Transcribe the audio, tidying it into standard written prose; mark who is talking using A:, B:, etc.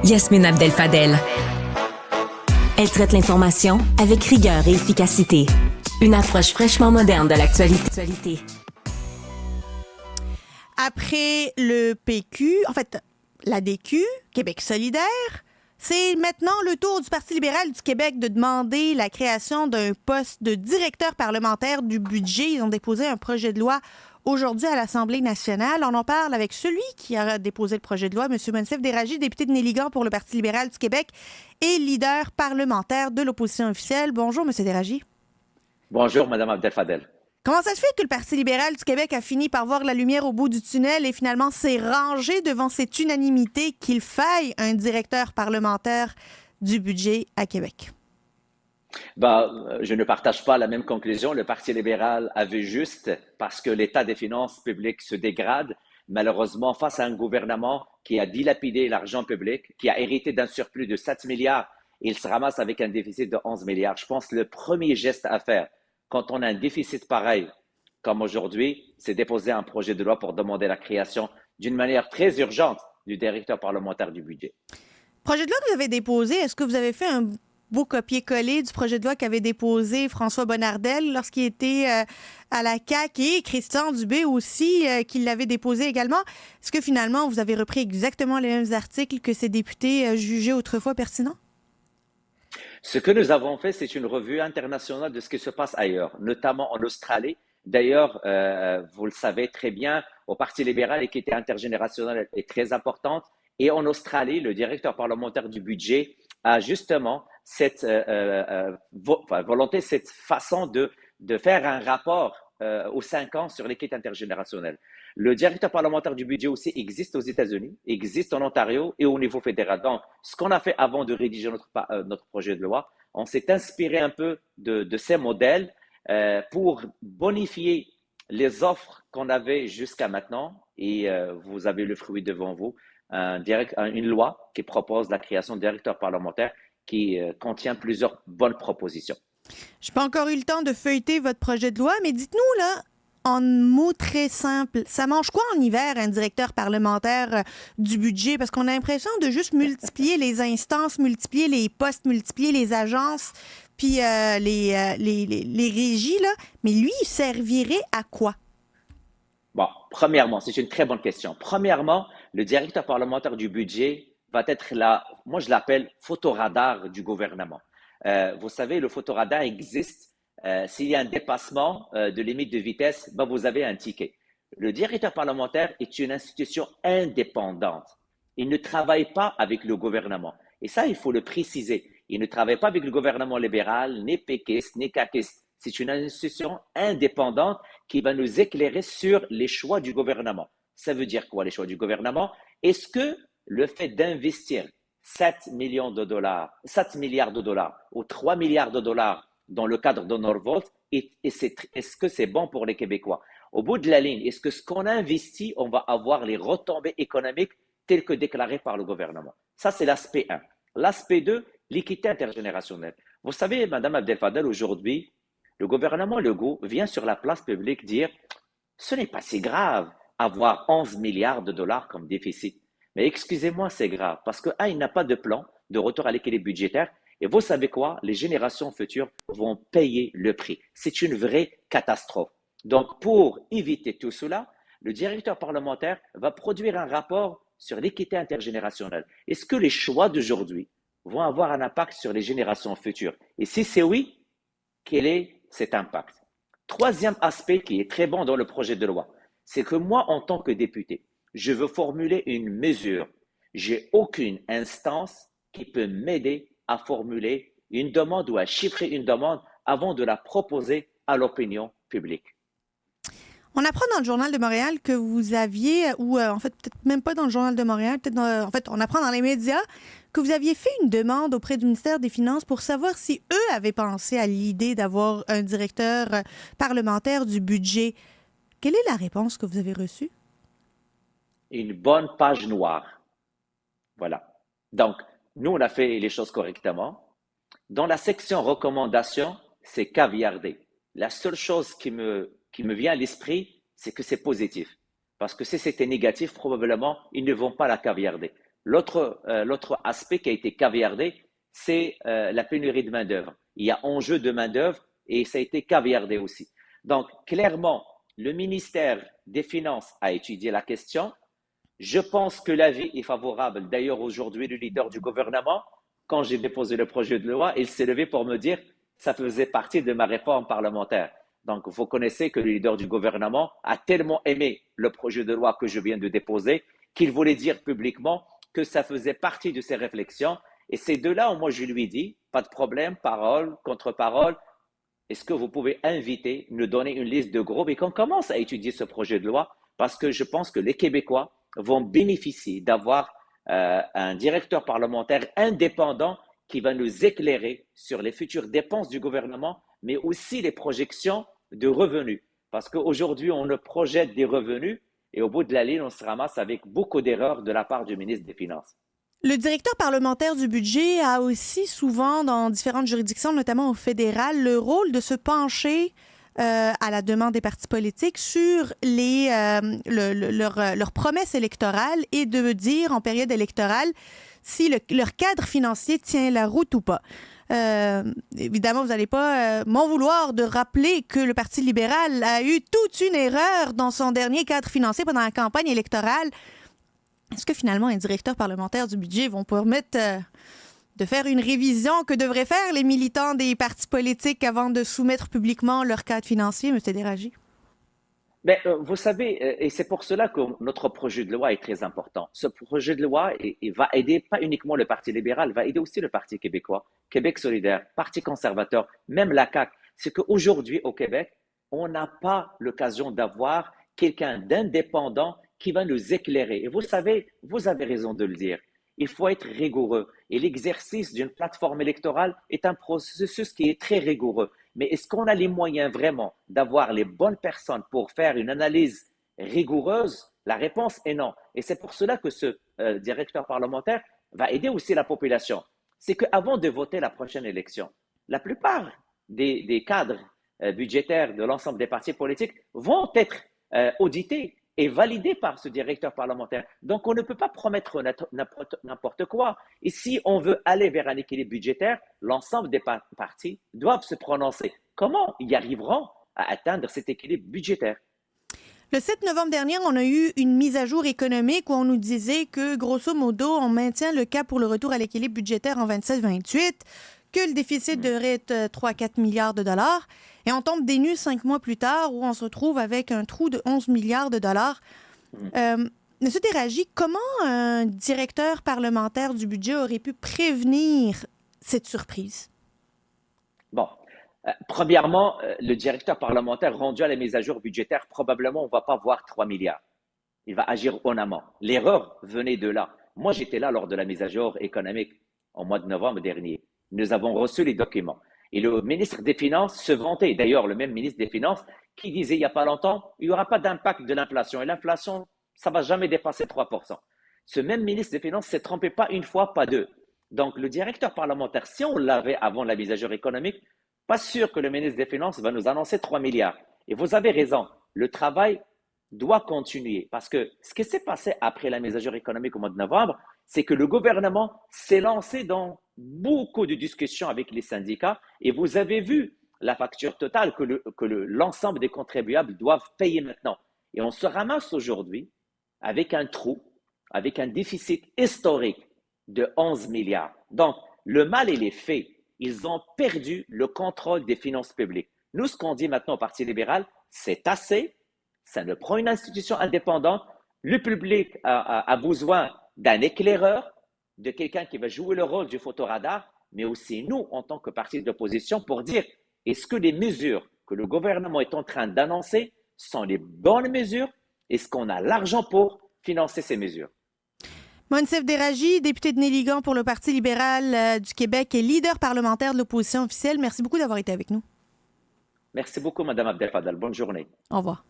A: Yasmine Abdel-Fadel. Elle traite l'information avec rigueur et efficacité. Une approche fraîchement moderne de l'actualité.
B: Après le PQ, en fait, l'ADQ, Québec solidaire, c'est maintenant le tour du Parti libéral du Québec de demander la création d'un poste de directeur parlementaire du budget. Ils ont déposé un projet de loi aujourd'hui à l'Assemblée nationale. On en parle avec celui qui a déposé le projet de loi, M. Monsef Déragi, député de Néligan pour le Parti libéral du Québec et leader parlementaire de l'opposition officielle. Bonjour, M. Déragi.
C: Bonjour, Mme Abdel-Fadel.
B: Comment ça se fait que le Parti libéral du Québec a fini par voir la lumière au bout du tunnel et finalement s'est rangé devant cette unanimité qu'il faille un directeur parlementaire du budget à Québec?
C: Je ne partage pas la même conclusion. Le Parti libéral avait juste, parce que l'état des finances publiques se dégrade, malheureusement, face à un gouvernement qui a dilapidé l'argent public, qui a hérité d'un surplus de 7 milliards, il se ramasse avec un déficit de 11 milliards. Je pense que le premier geste à faire, quand on a un déficit pareil comme aujourd'hui, c'est déposer un projet de loi pour demander la création d'une manière très urgente du directeur parlementaire du budget.
B: Projet de loi que vous avez déposé, est-ce que vous avez fait un beau copier-coller du projet de loi qu'avait déposé François Bonnardel lorsqu'il était à la CAQ et Christian Dubé aussi, qui l'avait déposé également? Est-ce que finalement, vous avez repris exactement les mêmes articles que ces députés jugeaient autrefois pertinents?
C: Ce que nous avons fait, c'est une revue internationale de ce qui se passe ailleurs, notamment en Australie. D'ailleurs, vous le savez très bien, au Parti libéral, l'équité intergénérationnelle est très importante. Et en Australie, le directeur parlementaire du budget a justement cette volonté, cette façon de faire un rapport aux 5 ans sur l'équité intergénérationnelle. Le directeur parlementaire du budget aussi existe aux États-Unis, existe en Ontario et au niveau fédéral. Donc, ce qu'on a fait avant de rédiger notre projet de loi, on s'est inspiré un peu de ces modèles pour bonifier les offres qu'on avait jusqu'à maintenant. Et vous avez le fruit devant vous, une loi qui propose la création de directeur parlementaire qui contient plusieurs bonnes propositions.
B: Je n'ai pas encore eu le temps de feuilleter votre projet de loi, mais dites-nous, là, en mots très simples, ça mange quoi en hiver, un directeur parlementaire du budget? Parce qu'on a l'impression de juste multiplier les instances, multiplier les postes, multiplier les agences, puis les régies, là. Mais lui, il servirait à quoi?
C: Bon, premièrement, c'est une très bonne question. Premièrement, le directeur parlementaire du budget va être là, moi je l'appelle photoradar du gouvernement. Vous savez, le photoradar existe. S'il y a un dépassement de limite de vitesse, vous avez un ticket. Le directeur parlementaire est une institution indépendante. Il ne travaille pas avec le gouvernement. Et ça, il faut le préciser. Il ne travaille pas avec le gouvernement libéral, ni péquiste, ni caquiste. C'est une institution indépendante qui va nous éclairer sur les choix du gouvernement. Ça veut dire quoi, les choix du gouvernement? Est-ce que le fait d'investir 7 milliards de dollars ou 3 milliards de dollars dans le cadre de Norvolt, est-ce que c'est bon pour les Québécois? Au bout de la ligne, est-ce que ce qu'on a investi, on va avoir les retombées économiques telles que déclarées par le gouvernement? Ça, c'est l'aspect 1. L'aspect 2, l'équité intergénérationnelle. Vous savez, Mme Abdel-Fadel, aujourd'hui, le gouvernement Legault vient sur la place publique dire « Ce n'est pas si grave avoir 11 milliards de dollars comme déficit. » Mais excusez-moi, c'est grave parce que, il n'a pas de plan de retour à l'équilibre budgétaire. Et vous savez quoi? Les générations futures vont payer le prix. C'est une vraie catastrophe. Donc, pour éviter tout cela, le directeur parlementaire va produire un rapport sur l'équité intergénérationnelle. Est-ce que les choix d'aujourd'hui vont avoir un impact sur les générations futures? Et si c'est oui, quel est cet impact? Troisième aspect qui est très bon dans le projet de loi, c'est que moi, en tant que député, je veux formuler une mesure. J'ai aucune instance qui peut m'aider à formuler une demande ou à chiffrer une demande avant de la proposer à l'opinion publique.
B: On apprend dans le Journal de Montréal que vous aviez, ou en fait, peut-être même pas dans le Journal de Montréal, en fait, on apprend dans les médias que vous aviez fait une demande auprès du ministère des Finances pour savoir si eux avaient pensé à l'idée d'avoir un directeur parlementaire du budget. Quelle est la réponse que vous avez reçue?
C: Une bonne page noire. Voilà. Donc, nous, on a fait les choses correctement. Dans la section recommandations, c'est caviardé. La seule chose qui me vient à l'esprit, c'est que c'est positif. Parce que si c'était négatif, probablement, ils ne vont pas la caviarder. L'autre aspect qui a été caviardé, c'est la pénurie de main-d'œuvre. Il y a enjeu de main-d'œuvre et ça a été caviardé aussi. Donc, clairement, le ministère des Finances a étudié la question. Je pense que l'avis est favorable. D'ailleurs, aujourd'hui, le leader du gouvernement, quand j'ai déposé le projet de loi, il s'est levé pour me dire que ça faisait partie de ma réforme parlementaire. Donc, vous connaissez que le leader du gouvernement a tellement aimé le projet de loi que je viens de déposer qu'il voulait dire publiquement que ça faisait partie de ses réflexions. Et c'est de là où moi je lui ai dit, pas de problème, parole, contre-parole, est-ce que vous pouvez inviter, nous donner une liste de groupes et qu'on commence à étudier ce projet de loi parce que je pense que les Québécois vont bénéficier d'avoir un directeur parlementaire indépendant qui va nous éclairer sur les futures dépenses du gouvernement, mais aussi les projections de revenus. Parce qu'aujourd'hui, on projette des revenus et au bout de la ligne, on se ramasse avec beaucoup d'erreurs de la part du ministre des Finances.
B: Le directeur parlementaire du budget a aussi souvent, dans différentes juridictions, notamment au fédéral, le rôle de se pencher à la demande des partis politiques sur leurs promesses électorales et de dire en période électorale si leur cadre financier tient la route ou pas. Évidemment, vous n'allez pas m'en vouloir de rappeler que le Parti libéral a eu toute une erreur dans son dernier cadre financier pendant la campagne électorale. Est-ce que finalement, les directeurs parlementaires du budget vont permettre de faire une révision que devraient faire les militants des partis politiques avant de soumettre publiquement leur cadre financier, M. Déragi?
C: Mais, vous savez, et c'est pour cela que notre projet de loi est très important. Ce projet de loi il va aider pas uniquement le Parti libéral, va aider aussi le Parti québécois, Québec solidaire, Parti conservateur, même la CAQ. C'est qu'aujourd'hui, au Québec, on n'a pas l'occasion d'avoir quelqu'un d'indépendant qui va nous éclairer. Et vous savez, vous avez raison de le dire. Il faut être rigoureux. Et l'exercice d'une plateforme électorale est un processus qui est très rigoureux. Mais est-ce qu'on a les moyens vraiment d'avoir les bonnes personnes pour faire une analyse rigoureuse? La réponse est non. Et c'est pour cela que ce directeur parlementaire va aider aussi la population. C'est qu'avant de voter la prochaine élection, la plupart des cadres budgétaires de l'ensemble des partis politiques vont être audités et validés par ce directeur parlementaire. Donc, on ne peut pas promettre n'importe quoi. Et si on veut aller vers un équilibre budgétaire, l'ensemble des partis doivent se prononcer. Comment ils arriveront à atteindre cet équilibre budgétaire?
B: Le 7 novembre dernier, on a eu une mise à jour économique où on nous disait que, grosso modo, on maintient le cap pour le retour à l'équilibre budgétaire en 27-28, que le déficit devrait être 3-4 milliards de dollars. Et on tombe des nues 5 mois plus tard où on se retrouve avec un trou de 11 milliards de dollars. Monsieur Déragi, comment un directeur parlementaire du budget aurait pu prévenir cette surprise?
C: Bon, premièrement, le directeur parlementaire rendu à la mise à jour budgétaire, probablement, on ne va pas voir 3 milliards. Il va agir en amont. L'erreur venait de là. Moi, j'étais là lors de la mise à jour économique au mois de novembre dernier. Nous avons reçu les documents. Et le ministre des Finances se vantait, d'ailleurs le même ministre des Finances, qui disait il n'y a pas longtemps, il n'y aura pas d'impact de l'inflation. Et l'inflation, ça ne va jamais dépasser 3%. Ce même ministre des Finances ne s'est trompé pas une fois, pas deux. Donc le directeur parlementaire, si on l'avait avant la mise à jour économique, pas sûr que le ministre des Finances va nous annoncer 3 milliards. Et vous avez raison, le travail doit continuer. Parce que ce qui s'est passé après la mise à jour économique au mois de novembre, c'est que le gouvernement s'est lancé dans beaucoup de discussions avec les syndicats et vous avez vu la facture totale que l'ensemble des contribuables doivent payer maintenant. Et on se ramasse aujourd'hui avec un trou, avec un déficit historique de 11 milliards. Donc, le mal, il est fait. Ils ont perdu le contrôle des finances publiques. Nous, ce qu'on dit maintenant au Parti libéral, c'est assez. Ça ne prend une institution indépendante. Le public a besoin d'un éclaireur, de quelqu'un qui va jouer le rôle du photoradar, mais aussi nous, en tant que parti d'opposition, pour dire est-ce que les mesures que le gouvernement est en train d'annoncer sont les bonnes mesures? Est-ce qu'on a l'argent pour financer ces mesures?
B: Moncef Déragi, député de Néligan pour le Parti libéral du Québec et leader parlementaire de l'opposition officielle, merci beaucoup d'avoir été avec nous.
C: Merci beaucoup, Mme Abdel Fadel. Bonne journée.
B: Au revoir.